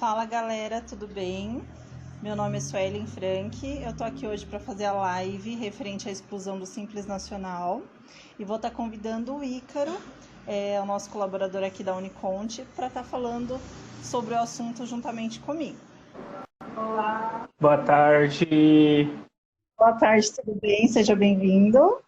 Fala galera, tudo bem? Meu nome é Suelen Frank, eu tô aqui hoje para fazer a live referente à exclusão do Simples Nacional e vou estar convidando o Ícaro, o nosso colaborador aqui da Uniconte, para estar falando sobre o assunto juntamente comigo. Olá! Boa tarde, Boa tarde, tudo bem? Seja bem-vindo.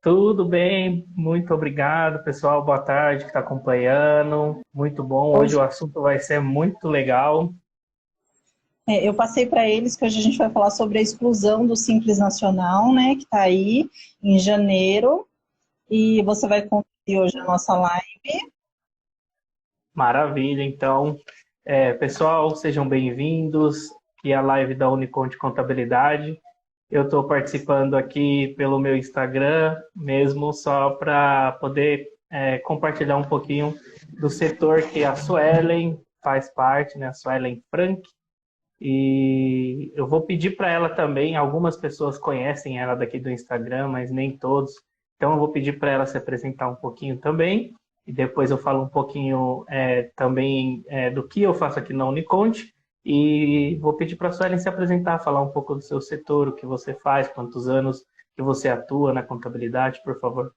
tudo bem? Muito obrigado, pessoal. Boa tarde que está acompanhando. Muito bom. Hoje o Hoje assunto vai ser muito legal. eu passei para eles que hoje a gente vai falar sobre a exclusão do Simples Nacional, né, que está aí em janeiro, e você vai conduzir hoje a nossa live. Maravilha. Então, pessoal, sejam bem-vindos aqui à live da Uniconte Contabilidade. Eu estou participando aqui pelo meu Instagram mesmo, só para poder compartilhar um pouquinho do setor que a Suelen faz parte, né? A Suelen Frank. E eu vou pedir para ela também, algumas pessoas conhecem ela daqui do Instagram, mas nem todos. Então eu vou pedir para ela se apresentar um pouquinho também. E depois eu falo um pouquinho também do que eu faço aqui na Uniconte. E vou pedir para a Suelen se apresentar, falar um pouco do seu setor, o que você faz, quantos anos que você atua na contabilidade, por favor.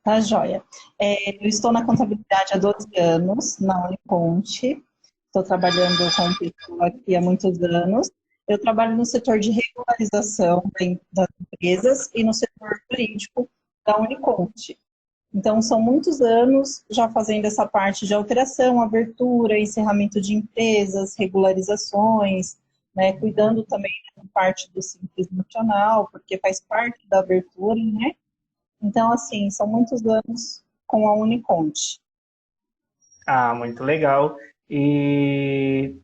Tá, joia. Eu estou na contabilidade há 12 anos, na Uniconte. Estou trabalhando com pessoa aqui há muitos anos. Eu trabalho no setor de regularização das empresas e no setor jurídico da Uniconte. Então, são muitos anos já fazendo essa parte de alteração, abertura, encerramento de empresas, regularizações, né, cuidando também da parte do Simples Nacional, porque faz parte da abertura, né? Então, assim, são muitos anos com a Uniconte. Ah, muito legal. E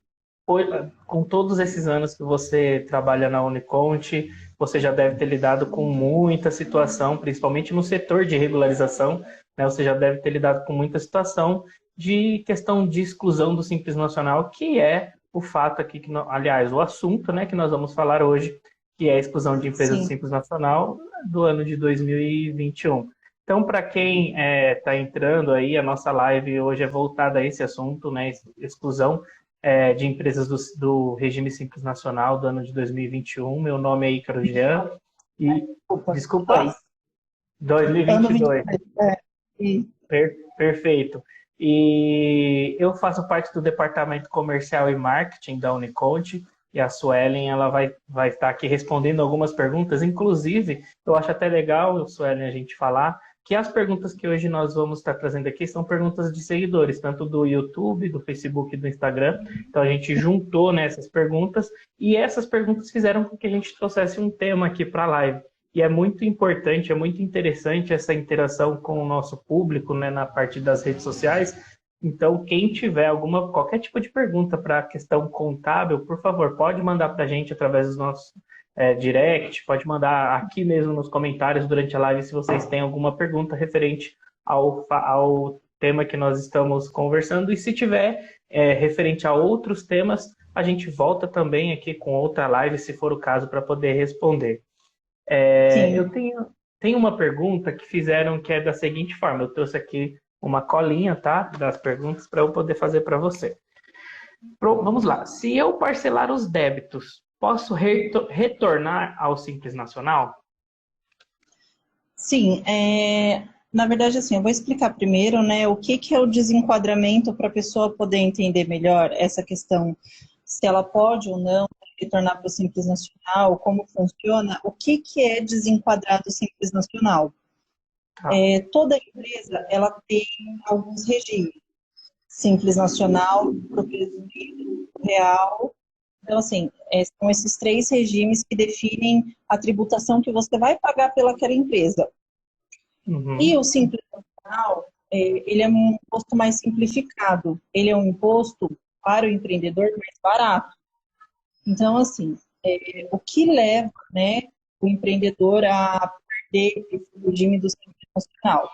com todos esses anos que você trabalha na Uniconte, você já deve ter lidado com muita situação, principalmente no setor de regularização, né? Você já deve ter lidado com muita situação de questão de exclusão do Simples Nacional, que é o fato aqui, aliás, o assunto, né, que nós vamos falar hoje, que é a exclusão de empresas do Sim, Simples Nacional do ano de 2021. Então, para quem está entrando aí, a nossa live hoje é voltada a esse assunto, né, exclusão de empresas do regime Simples Nacional do ano de 2021. Meu nome é Ícaro Jean e, desculpa. desculpa, Dois. Ano 2022. 22. E, Perfeito. E eu faço parte do departamento comercial e marketing da Uniconte e a Suelen ela vai estar aqui respondendo algumas perguntas. Inclusive, eu acho até legal, Suelen, a gente falar que as perguntas que hoje nós vamos estar trazendo aqui são perguntas de seguidores, tanto do YouTube, do Facebook e do Instagram. Então a gente juntou nessas perguntas e essas perguntas fizeram com que a gente trouxesse um tema aqui para a live. E é muito importante, é muito interessante essa interação com o nosso público, né, na parte das redes sociais. Então, quem tiver qualquer tipo de pergunta para a questão contábil, por favor, pode mandar para a gente através dos nossos direct, pode mandar aqui mesmo nos comentários durante a live se vocês têm alguma pergunta referente ao tema que nós estamos conversando. E se tiver referente a outros temas, a gente volta também aqui com outra live, se for o caso, para poder responder. Eu sim. tenho uma pergunta que fizeram que é da seguinte forma. Eu trouxe aqui uma colinha, tá? Das perguntas para eu poder fazer para você. Vamos lá. Se eu parcelar os débitos, posso retornar ao Simples Nacional? Sim, na verdade, assim, eu vou explicar primeiro, né, o que é o desenquadramento para a pessoa poder entender melhor essa questão, se ela pode ou não retornar para o Simples Nacional, como funciona, o que é desenquadrar do Simples Nacional. Tá. Toda empresa, ela tem alguns regimes, Simples Nacional, Propriedade Real. Então, assim, são esses três regimes que definem a tributação que você vai pagar pelaquela empresa. E Uhum. o Simples Nacional, ele é um imposto mais simplificado. Ele é um imposto para o empreendedor mais barato. Então, assim, o que leva, né, o empreendedor a perder esse regime do Simples Nacional?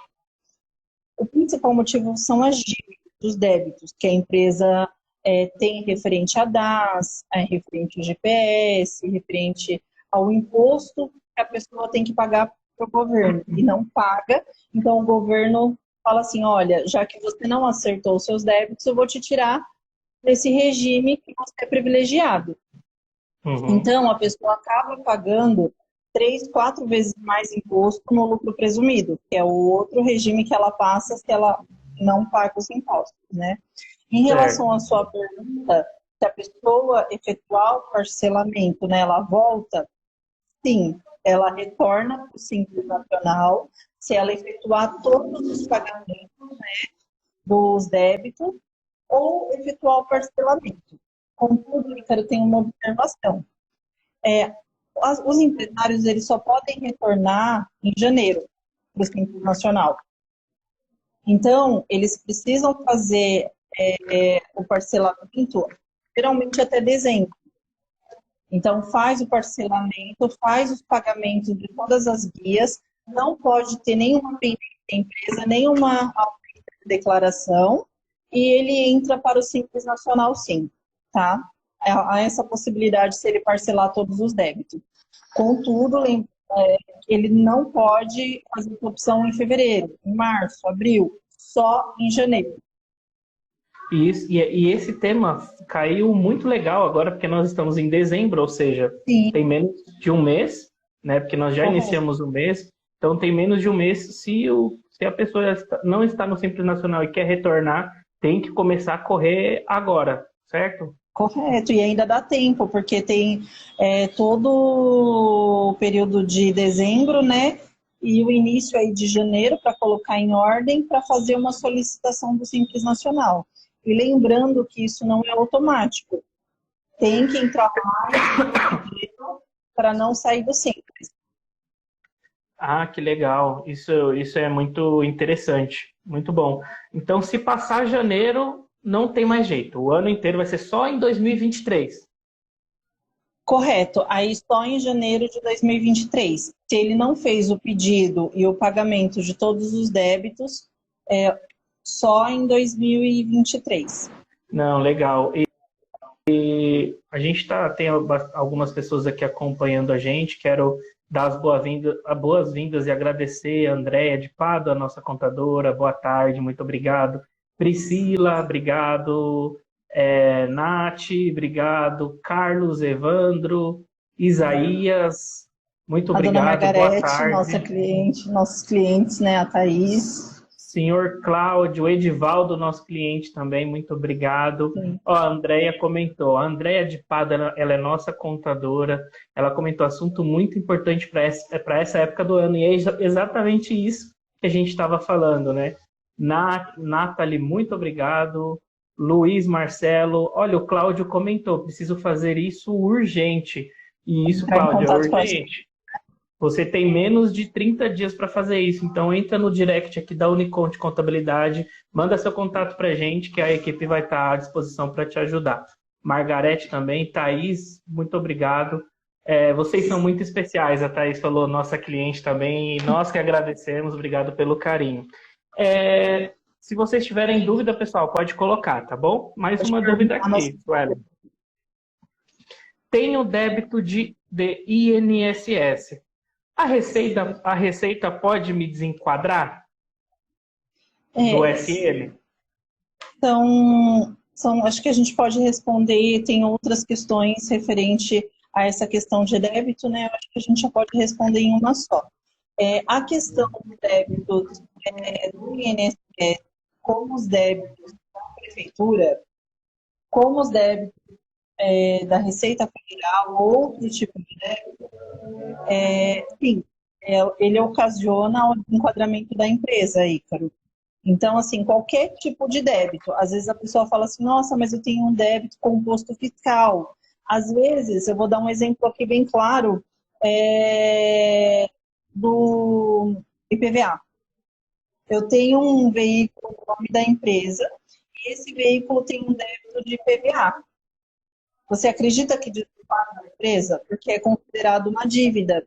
O principal motivo são as dívidas, os débitos, que a empresa tem referente a DAS, referente ao GPS, referente ao imposto que a pessoa tem que pagar para o governo e não paga. Então, o governo fala assim, olha, já que você não acertou os seus débitos, eu vou te tirar nesse regime que você é privilegiado. Uhum. Então, a pessoa acaba pagando 3, 4 vezes mais imposto no lucro presumido, que é o outro regime que ela passa se ela não paga os impostos, né? Em relação Certo. à sua pergunta, se a pessoa efetuar o parcelamento, né, ela volta, sim, ela retorna para o Simples Nacional se ela efetuar todos os pagamentos dos débitos ou efetuar o parcelamento. Contudo, Ícaro, tem uma observação. É, os empresários eles só podem retornar em janeiro para o Simples Nacional. Então, eles precisam fazer o parcelamento geralmente até dezembro. Então, faz o parcelamento, faz os pagamentos de todas as guias, não pode ter nenhuma pendência da empresa, nenhuma declaração, e ele entra para o Simples Nacional, sim, tá? Há essa possibilidade se ele parcelar todos os débitos. Contudo, ele não pode fazer opção em fevereiro, em março, abril, só em janeiro. E esse tema caiu muito legal agora, porque nós estamos em dezembro, ou seja, Sim, tem menos de um mês, né? Porque nós já correto. iniciamos o mês, então tem menos de um mês. Se a pessoa não está no Simples Nacional e quer retornar, tem que começar a correr agora, certo? Correto, e ainda dá tempo, porque tem todo o período de dezembro, né? E o início aí de janeiro para colocar em ordem para fazer uma solicitação do Simples Nacional. E lembrando que isso não é automático, tem que entrar mais para não sair do Simples. Ah, que legal. Isso é muito interessante. Muito bom. Então, se passar janeiro, não tem mais jeito. O ano inteiro vai ser só em 2023. Correto, aí só em janeiro de 2023. Se ele não fez o pedido e o pagamento de todos os débitos, é só em 2023. Não, legal. A gente tem algumas pessoas aqui acompanhando a gente. Quero dar as boas-vindas e agradecer a Andréia de Pado, a nossa contadora. Boa tarde, muito obrigado. Priscila, obrigado. Nath, obrigado. Carlos, Evandro, Isaías, muito A dona obrigado. Boa Margarete, nossa tarde. cliente, nossos clientes, né? A Thaís. Senhor Cláudio, Edivaldo, nosso cliente também, muito obrigado. Sim. Ó, a Andrea comentou, a Andrea de Pada, ela é nossa contadora, ela comentou assunto muito importante para essa época do ano, e é exatamente isso que a gente estava falando, né? Nathalie, muito obrigado. Luiz Marcelo, olha, o Cláudio comentou, preciso fazer isso urgente. E isso, Entrar em Cláudio, é contato com a gente. urgente. Você tem menos de 30 dias para fazer isso. Então, entra no direct aqui da Uniconte Contabilidade, manda seu contato para a gente, que a equipe vai estar à disposição para te ajudar. Margarete também, Thaís, muito obrigado. Vocês são muito especiais, a Thaís falou, nossa cliente também, e nós que agradecemos, obrigado pelo carinho. Se vocês tiverem dúvida, pessoal, pode colocar, tá bom? Mais Pode uma dúvida perguntar aqui, Suelen. Tenho débito de INSS. A Receita pode me desenquadrar do É, SL? acho que a gente pode responder, tem outras questões referente a essa questão de débito, né? Eu acho que a gente já pode responder em uma só. A questão do débito do INSS, como os débitos da prefeitura, como os débitos da Receita Federal, outro tipo de débito, sim, ele ocasiona o enquadramento da empresa, Ícaro. Então, assim, qualquer tipo de débito. Às vezes a pessoa fala assim, nossa, mas eu tenho um débito com imposto fiscal. Às vezes, eu vou dar um exemplo aqui bem claro, do IPVA. Eu tenho um veículo no nome da empresa e esse veículo tem um débito de IPVA. Você acredita que desculpar da empresa? Porque é considerado uma dívida.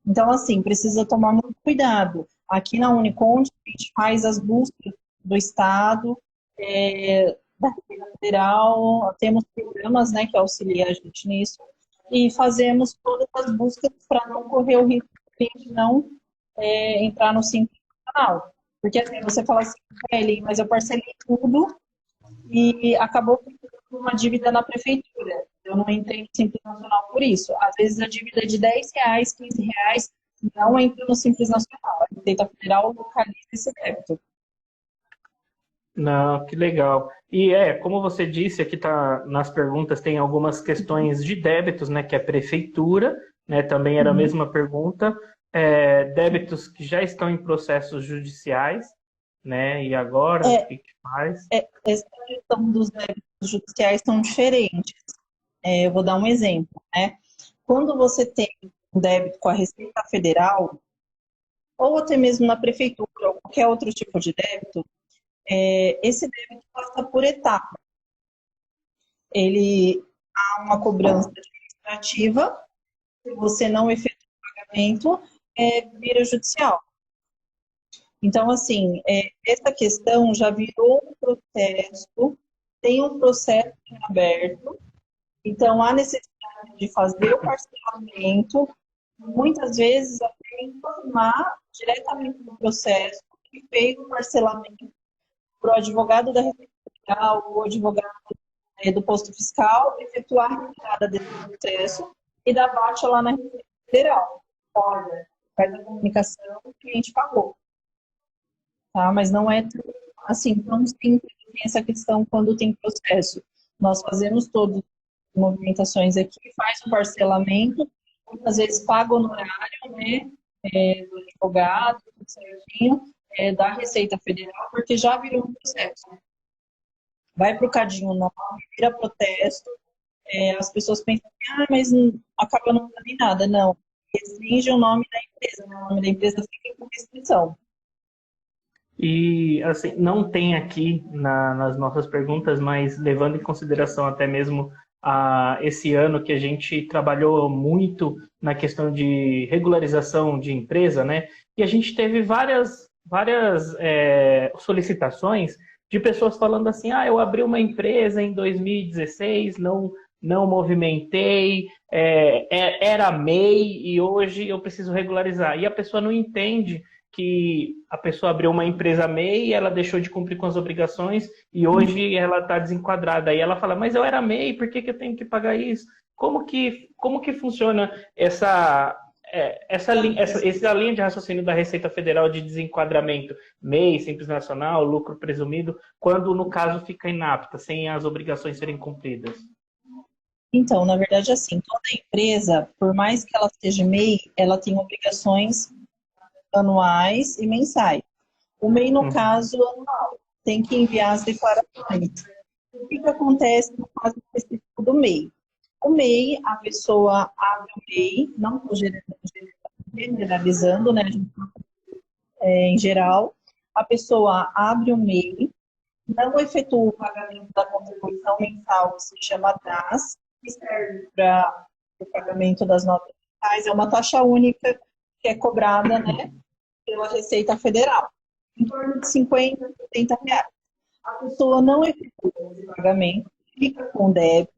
Então, assim, precisa tomar muito cuidado. Aqui na Uniconte, a gente faz as buscas do Estado, da Receita Federal, temos programas, né, que auxiliam a gente nisso, e fazemos todas as buscas para não correr o risco de cliente não entrar no Simples Nacional. Porque assim, você fala assim, Kelly, mas eu parcelei tudo e acabou uma dívida na prefeitura. Eu não entrei no Simples Nacional por isso. Às vezes a dívida é de R$ 10, R$ 15 não entra no Simples Nacional. A Receita Federal localiza esse débito. Não, que legal. E como você disse, aqui tá nas perguntas tem algumas questões de débitos, né, que é prefeitura, né, também era a mesma pergunta, débitos que já estão em processos judiciais, né, e agora, o que faz? Essa questão dos débitos judiciais são diferentes. Eu vou dar um exemplo, né? Quando você tem um débito com a Receita Federal, ou até mesmo na prefeitura, ou qualquer outro tipo de débito, esse débito passa por etapa. Há uma cobrança administrativa, se você não efetua o pagamento, vira judicial. Então, assim, essa questão já virou um processo, tem um processo aberto, então há necessidade de fazer o parcelamento, muitas vezes até informar diretamente no processo que fez o parcelamento para o advogado da Receita Federal, o advogado do posto fiscal, efetuar a retirada desse processo e dar baixa lá na Receita Federal. Olha, faz a comunicação, o cliente pagou. Tá? Mas não é assim, tão simples essa questão quando tem processo. Nós fazemos todas as movimentações aqui, faz o parcelamento, muitas vezes paga o honorário, né, do advogado, tudo certinho, da Receita Federal, porque já virou um processo. Vai para o cadinho 9, vira protesto, as pessoas pensam, mas acaba não dando em nada. Não, restringe o nome da empresa, né? O nome da empresa fica com restrição. E, assim, não tem aqui nas nossas perguntas, mas levando em consideração até mesmo esse ano que a gente trabalhou muito na questão de regularização de empresa, né? E a gente teve várias solicitações de pessoas falando assim, eu abri uma empresa em 2016, não movimentei, era MEI e hoje eu preciso regularizar. E a pessoa não entende que a pessoa abriu uma empresa MEI, ela deixou de cumprir com as obrigações e hoje ela está desenquadrada. Aí ela fala, mas eu era MEI, por que eu tenho que pagar isso? Como que funciona essa linha de raciocínio da Receita Federal de desenquadramento? MEI, Simples Nacional, lucro presumido, quando no caso fica inapta, sem as obrigações serem cumpridas? Então, na verdade, assim, toda empresa, por mais que ela seja MEI, ela tem obrigações anuais e mensais. O MEI, no caso, anual, tem que enviar as declarações. O que acontece no caso específico do MEI? O MEI, a pessoa abre o MEI, não estou generalizando, né? Em geral, a pessoa abre o MEI, não efetua o pagamento da contribuição mensal, que se chama DAS, que serve para o pagamento das notas mensais, é uma taxa única que é cobrada, né, pela Receita Federal, em torno de R$ 50, R$ 70. A pessoa não efetua esse pagamento, fica com débito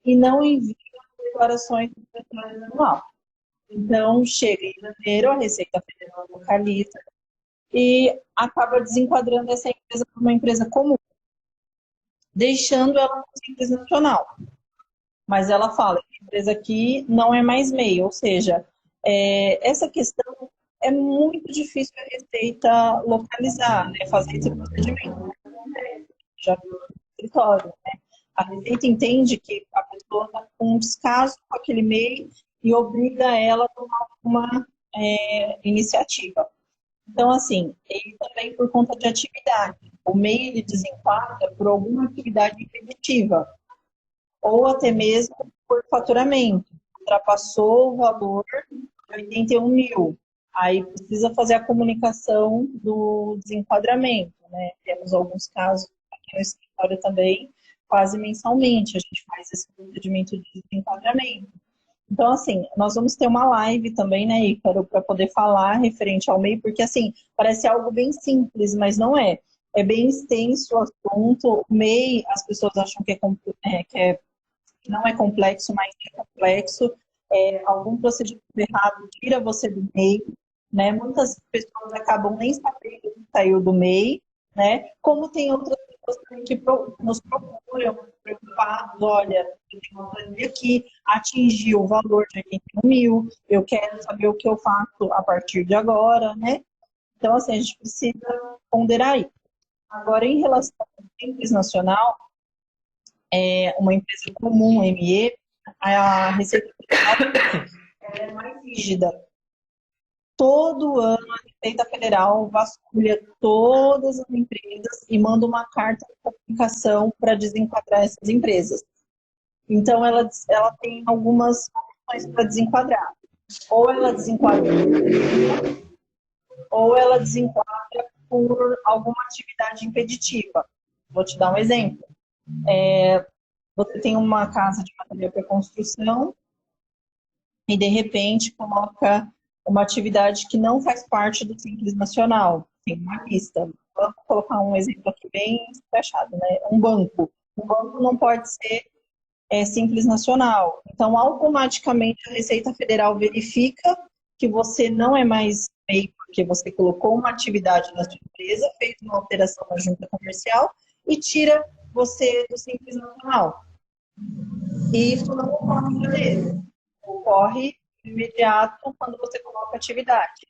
e não envia declarações do setor anual. Então, chega em janeiro, a Receita Federal localiza e acaba desenquadrando essa empresa como uma empresa comum, deixando ela no Simples Nacional. Mas ela fala que a empresa aqui não é mais MEI, ou seja, essa questão é muito difícil a Receita localizar, né, fazer esse procedimento. Já no escritório, né? A Receita entende que a pessoa está com um descaso com aquele MEI e obriga ela a tomar uma iniciativa. Então, assim, ele também por conta de atividade. O MEI ele desenquadra por alguma atividade improdutiva, ou até mesmo por faturamento. Ultrapassou o valor de 81 mil. Aí precisa fazer a comunicação do desenquadramento, né? Temos alguns casos aqui no escritório também, quase mensalmente, a gente faz esse procedimento de desenquadramento. Então, assim, nós vamos ter uma live também, né, Ícaro, para poder falar referente ao MEI, porque, assim, parece algo bem simples, mas não é. É bem extenso o assunto. O MEI, as pessoas acham que não é complexo, mas é complexo. Algum procedimento errado tira você do MEI, né? Muitas pessoas acabam nem sabendo que saiu do MEI, né? Como tem outras pessoas que nos procuram preocupados, olha, eu tenho uma planilha que atingiu o valor de 81 mil, eu quero saber o que eu faço a partir de agora, né? Então, assim, a gente precisa ponderar isso. Agora, em relação ao Simples Nacional, uma empresa comum, ME, a Receita Federal é mais rígida. Todo ano a Receita Federal vasculha todas as empresas e manda uma carta de comunicação para desenquadrar essas empresas. Então, ela tem algumas opções para desenquadrar. Ou ela desenquadra, ou ela desenquadra por alguma atividade impeditiva. Vou te dar um exemplo. Você tem uma casa de material para construção e, de repente, coloca uma atividade que não faz parte do Simples Nacional. Tem uma lista. Vou colocar um exemplo aqui bem fechado, né? Um banco. Um banco não pode ser Simples Nacional. Então, automaticamente, a Receita Federal verifica que você não é mais MEI porque você colocou uma atividade na sua empresa, fez uma alteração na junta comercial e tira você do Simples Nacional. E isso não ocorre de vez. Ocorre imediato quando você coloca atividade.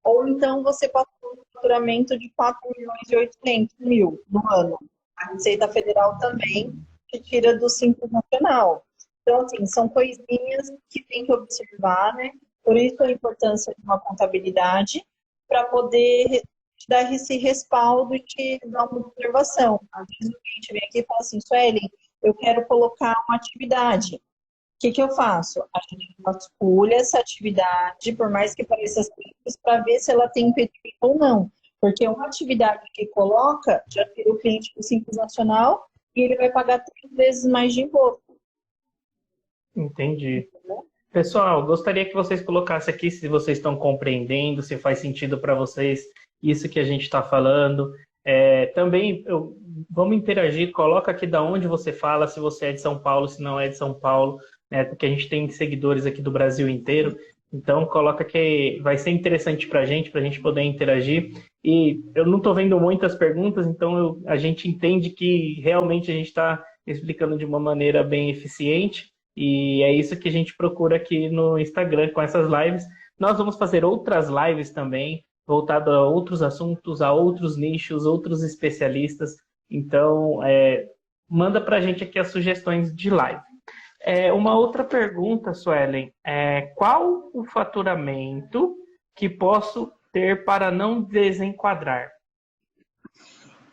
Ou então você passou um faturamento de 4.800.000 no ano. A Receita Federal também te tira do Simples Nacional. Então, assim, são coisinhas que tem que observar, né? Por isso a importância de uma contabilidade para poder te dar esse respaldo e te dar uma observação. Às vezes o cliente vem aqui e fala assim, Suelen, eu quero colocar uma atividade. O que eu faço? A gente vasculha essa atividade, por mais que pareça simples, para ver se ela tem impedimento ou não. Porque uma atividade que coloca, já tira o cliente do Simples Nacional e ele vai pagar 3 vezes mais de imposto. Entendi. Pessoal, gostaria que vocês colocassem aqui se vocês estão compreendendo, se faz sentido para vocês isso que a gente está falando. Também, vamos interagir, coloca aqui da onde você fala, se você é de São Paulo, se não é de São Paulo, né? Porque a gente tem seguidores aqui do Brasil inteiro. Então, coloca que vai ser interessante para a gente poder interagir. E eu não estou vendo muitas perguntas, então a gente entende que realmente a gente está explicando de uma maneira bem eficiente. E é isso que a gente procura aqui no Instagram com essas lives. Nós vamos fazer outras lives também, voltado a outros assuntos, a outros nichos, outros especialistas. Então, manda para a gente aqui as sugestões de live. Uma outra pergunta, Suelen, qual o faturamento que posso ter para não desenquadrar?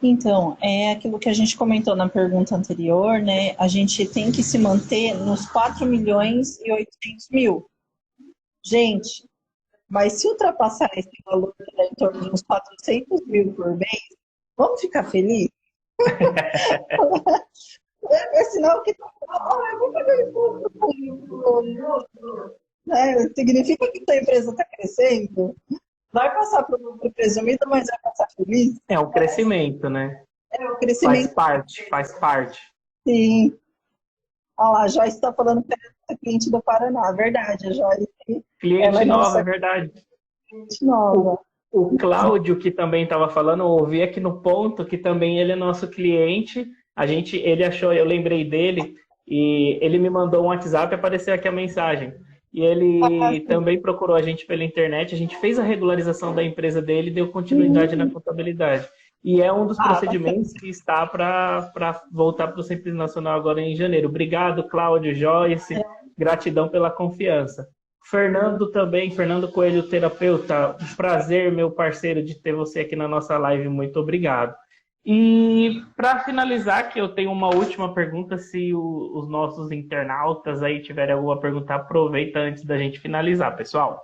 Então, é aquilo que a gente comentou na pergunta anterior, né? A gente tem que se manter nos 4.800.000. Gente, mas se ultrapassar esse valor em torno de uns 400 mil por mês, vamos ficar felizes? É sinal que eu vou pagar imposto. Significa que a empresa está crescendo? Vai passar para o lucro presumido, mas vai passar feliz? É o crescimento, né? É o crescimento. Faz parte. Sim. Olha lá, a Joyce está falando que é cliente do Paraná. Verdade, a Joyce. Cliente nova, é verdade. Cliente nova. O Cláudio, que também estava falando, eu ouvi aqui no ponto que também ele é nosso cliente. Ele achou, eu lembrei dele, e ele me mandou um WhatsApp e apareceu aqui a mensagem. E ele também procurou a gente pela internet, a gente fez a regularização da empresa dele e deu continuidade na contabilidade. E é um dos procedimentos que está para voltar para o Simples Nacional agora em janeiro. Obrigado, Cláudio, Joyce, gratidão pela confiança. Fernando também, Fernando Coelho, terapeuta, um prazer, meu parceiro, de ter você aqui na nossa live, muito obrigado. E para finalizar, que eu tenho uma última pergunta, se os nossos internautas aí tiverem alguma pergunta, aproveita antes da gente finalizar, pessoal.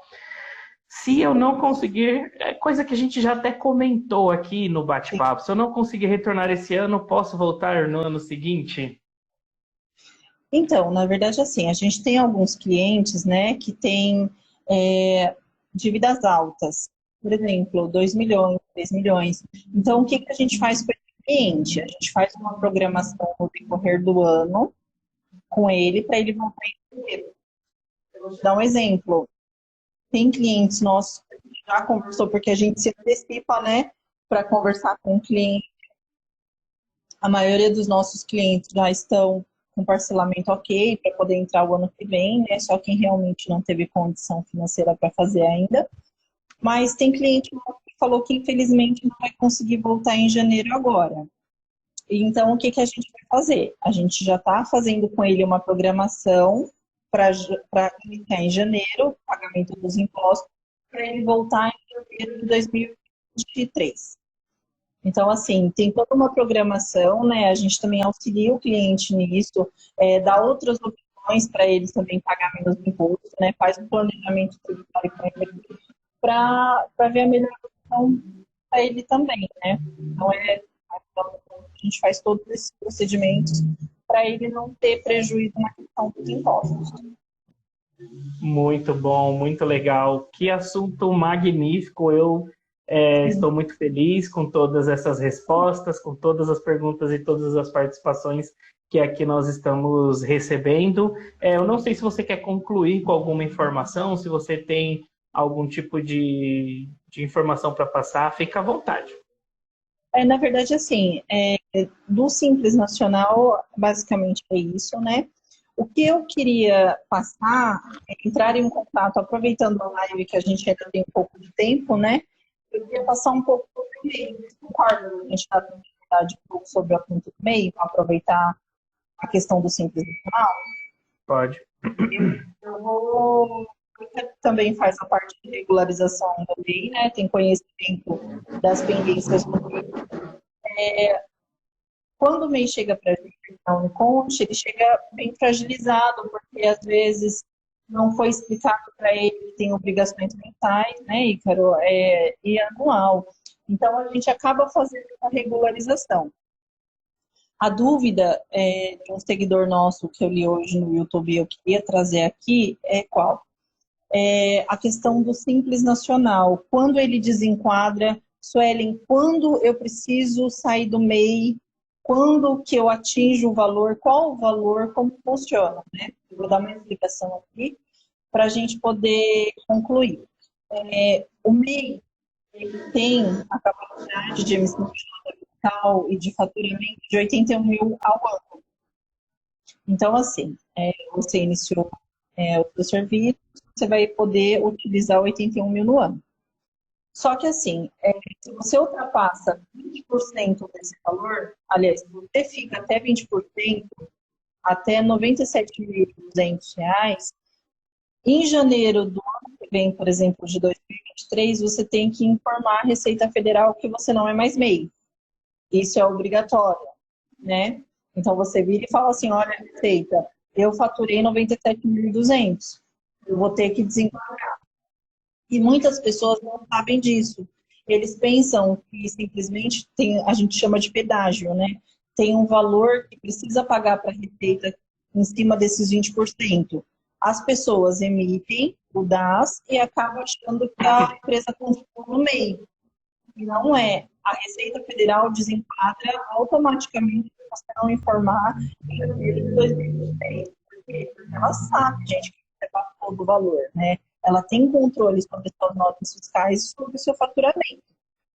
Se eu não conseguir, coisa que a gente já até comentou aqui no bate-papo, se eu não conseguir retornar esse ano, posso voltar no ano seguinte? Então, na verdade, assim, a gente tem alguns clientes, né, que têm dívidas altas. Por exemplo, 2 milhões, 3 milhões. Então, o que a gente faz com esse cliente? A gente faz uma programação no decorrer do ano com ele, para ele voltar em dinheiro. Eu vou te dar um exemplo. Tem clientes nossos que a gente já conversou, porque a gente se antecipa, né, para conversar com o cliente. A maioria dos nossos clientes já estão com parcelamento ok para poder entrar o ano que vem, né? Só quem realmente não teve condição financeira para fazer ainda. Mas tem cliente que falou que infelizmente não vai conseguir voltar em janeiro agora. Então, o que a gente vai fazer? A gente já está fazendo com ele uma programação para iniciar em janeiro, o pagamento dos impostos, para ele voltar em janeiro de 2023. Então, assim, tem toda uma programação, né? A gente também auxilia o cliente nisso, dá outras opções para eles também pagar menos imposto, né? Faz um planejamento tributário com ele para ver a melhor opção para ele também, né? Então, a gente faz todos esses procedimentos para ele não ter prejuízo na questão dos impostos. Muito bom, muito legal. Que assunto magnífico. Eu estou muito feliz com todas essas respostas, com todas as perguntas e todas as participações que aqui nós estamos recebendo. Eu não sei se você quer concluir com alguma informação, se você tem algum tipo de informação para passar, fica à vontade. Na verdade, assim, do Simples Nacional, basicamente é isso, né? O que eu queria passar é entrar em contato, aproveitando a live que a gente ainda tem um pouco de tempo, né? Eu queria passar um pouco sobre o MEI. Concordo, a gente está tendo um pouco sobre o assunto do MEI, para aproveitar a questão do Simples Nacional. Pode. Eu vou... Você também faz a parte de regularização do MEI, né? Tem conhecimento das pendências do MEI. Quando o MEI chega para a gente na Uniconte, ele chega bem fragilizado, porque às vezes não foi explicado para ele que tem obrigações mensais, né, Ícaro, e anual. Então, a gente acaba fazendo a regularização. A dúvida de um seguidor nosso que eu li hoje no YouTube e eu queria trazer aqui é qual? A questão do Simples Nacional. Quando ele desenquadra, Suelen, quando eu preciso sair do MEI, quando que eu atinjo o valor, qual o valor, como funciona, né? Eu vou dar uma explicação aqui para a gente poder concluir. O MEI ele tem a capacidade de emissão de nota fiscal e de faturamento de 81 mil ao ano. Então, assim, você iniciou o seu serviço, você vai poder utilizar 81 mil no ano. Só que assim, se você ultrapassa 20% desse valor, aliás, se você fica até 20%, até R$ 97.200, em janeiro do ano que vem, por exemplo, de 2023, você tem que informar a Receita Federal que você não é mais MEI. Isso é obrigatório, né? Então você vira e fala assim, olha, Receita, eu faturei 97.200, eu vou ter que desenquadrar. E muitas pessoas não sabem disso. Eles pensam que simplesmente a gente chama de pedágio, né? Tem um valor que precisa pagar para a Receita em cima desses 20%. As pessoas emitem o DAS e acabam achando que a empresa continua no meio. E não é. A Receita Federal desenquadra automaticamente se você não informar em janeiro de 2023. Porque ela sabe, gente, que você passou do valor, né? Ela tem controle sobre suas notas fiscais e sobre o seu faturamento.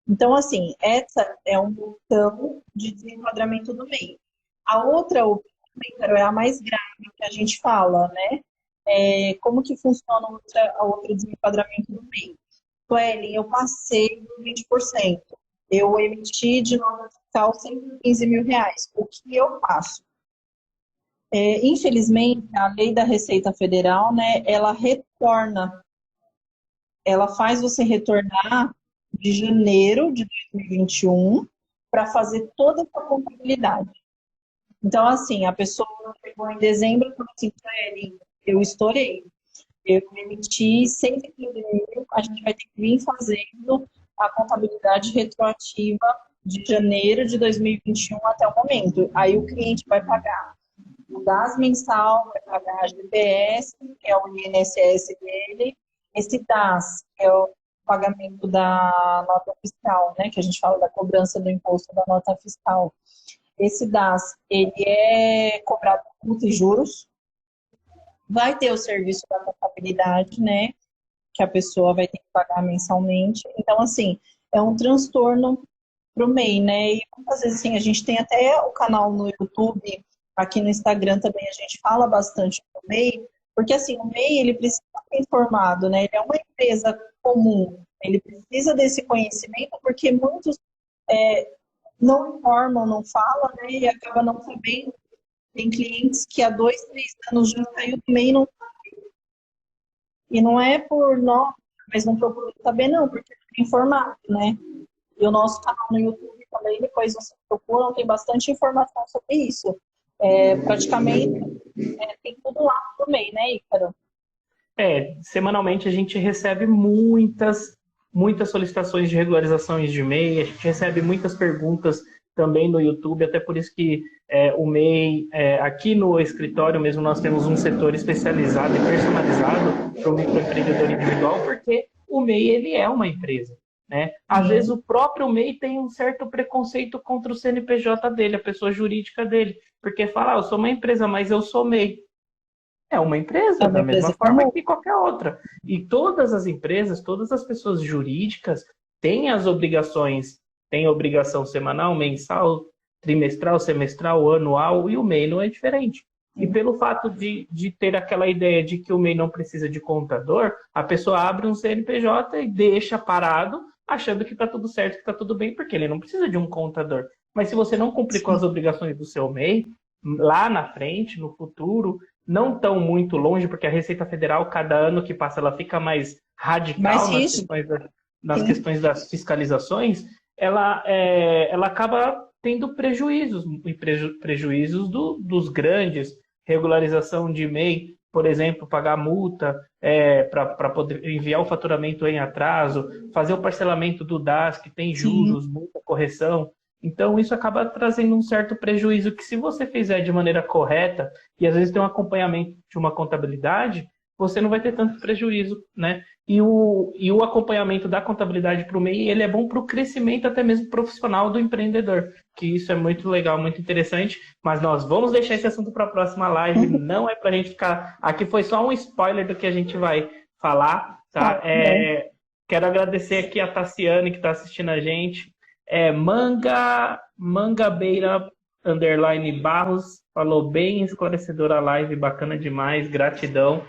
Então, assim, essa é uma opção de desenquadramento do MEI. A outra opção, é a mais grave que a gente fala, né? Como que funciona a outra desenquadramento do MEI? Suelen, eu passei dos 20%. Eu emiti de nota fiscal R$115 mil. O que eu faço? Infelizmente, a lei da Receita Federal, né, ela faz você retornar de janeiro de 2021 para fazer toda a sua contabilidade. Então, assim, a pessoa chegou em dezembro e falou assim, eu estourei. Eu emiti 115 mil, a gente vai ter que vir fazendo a contabilidade retroativa de janeiro de 2021 até o momento. Aí o cliente vai pagar o DAS mensal, vai pagar a GPS, que é o INSS dele, esse DAS, que é o pagamento da nota fiscal, né, que a gente fala da cobrança do imposto da nota fiscal. Esse DAS, ele é cobrado com multa e juros, vai ter o serviço da contabilidade, né, que a pessoa vai ter que pagar mensalmente. Então, assim, é um transtorno para o MEI, né? E muitas vezes, assim, a gente tem até o canal no YouTube, aqui no Instagram também a gente fala bastante do MEI, porque, assim, o MEI, ele precisa ser informado, né? Ele é uma empresa comum, ele precisa desse conhecimento, porque muitos não informam, não falam, né? E acaba não sabendo. Tem clientes que há 2, 3 anos já saiu do MEI e não é por nós, mas não procura saber, não, porque é informado, né? E o nosso canal no YouTube também, depois você procura, tem bastante informação sobre isso. Praticamente tem tudo lá no MEI, né, Ícaro? Semanalmente a gente recebe muitas solicitações de regularizações de MEI, a gente recebe muitas perguntas também no YouTube, até por isso que o MEI, aqui no escritório mesmo, nós temos um setor especializado e personalizado para o microempreendedor individual, porque o MEI, ele é uma empresa, né? Às vezes o próprio MEI tem um certo preconceito contra o CNPJ dele, a pessoa jurídica dele, porque fala, eu sou uma empresa, mas eu sou MEI. É uma empresa, da mesma forma que qualquer outra. E todas as empresas, todas as pessoas jurídicas têm as obrigações, têm obrigação semanal, mensal, trimestral, semestral, anual, e o MEI não é diferente. E pelo fato de ter aquela ideia de que o MEI não precisa de contador, a pessoa abre um CNPJ e deixa parado, achando que está tudo certo, que está tudo bem, porque ele não precisa de um contador. Mas se você não cumprir com as obrigações do seu MEI, lá na frente, no futuro, não tão muito longe, porque a Receita Federal, cada ano que passa, ela fica mais radical nas questões das fiscalizações, ela acaba tendo prejuízos, e prejuízos dos grandes, regularização de MEI, por exemplo, pagar multa para poder enviar o faturamento em atraso, fazer o parcelamento do DAS, que tem juros, multa, correção. Então, isso acaba trazendo um certo prejuízo que, se você fizer de maneira correta, e às vezes tem um acompanhamento de uma contabilidade, você não vai ter tanto prejuízo, né? E o acompanhamento da contabilidade para o MEI, ele é bom para o crescimento até mesmo profissional do empreendedor, que isso é muito legal, muito interessante, mas nós vamos deixar esse assunto para a próxima live, não é para a gente ficar... Aqui foi só um spoiler do que a gente vai falar, tá? Quero agradecer aqui a Tassiane, que está assistindo a gente, Mangabeira _Barros, falou bem esclarecedora a live, bacana demais, gratidão.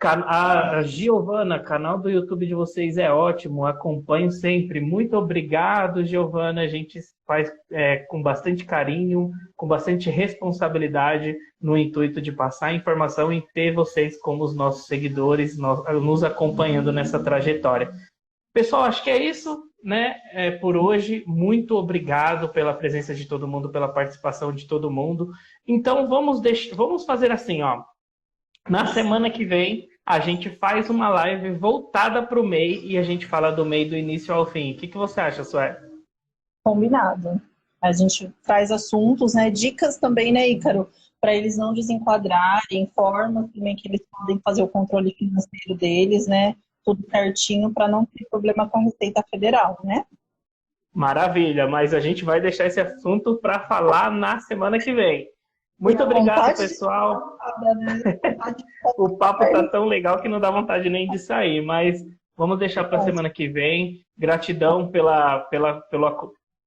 A Giovana, canal do YouTube de vocês é ótimo, acompanho sempre. Muito obrigado, Giovana. A gente faz com bastante carinho, com bastante responsabilidade, no intuito de passar informação e ter vocês como os nossos seguidores, nos acompanhando nessa trajetória. Pessoal, acho que é isso, né? Por hoje. Muito obrigado pela presença de todo mundo, pela participação de todo mundo. Então, vamos fazer assim, ó. Na semana que vem, a gente faz uma live voltada para o MEI e a gente fala do MEI do início ao fim. O que você acha, Sué? Combinado. A gente traz assuntos, né? Dicas também, né, Ícaro? Para eles não desenquadrarem, forma também que eles podem fazer o controle financeiro deles, né? Tudo certinho para não ter problema com a Receita Federal, né? Maravilha, mas a gente vai deixar esse assunto para falar na semana que vem. Muito obrigado, pessoal. O papo tá tão legal que não dá vontade nem de sair, mas vamos deixar para a semana que vem. Gratidão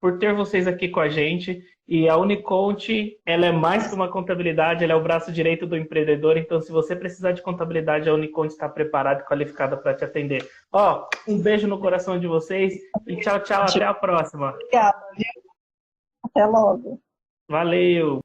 por ter vocês aqui com a gente. E a Uniconte, ela é mais que uma contabilidade, ela é o braço direito do empreendedor. Então, se você precisar de contabilidade, a Uniconte está preparada e qualificada para te atender. Um beijo no coração de vocês e tchau, tchau. Até a próxima. Obrigada, viu? Até logo. Valeu.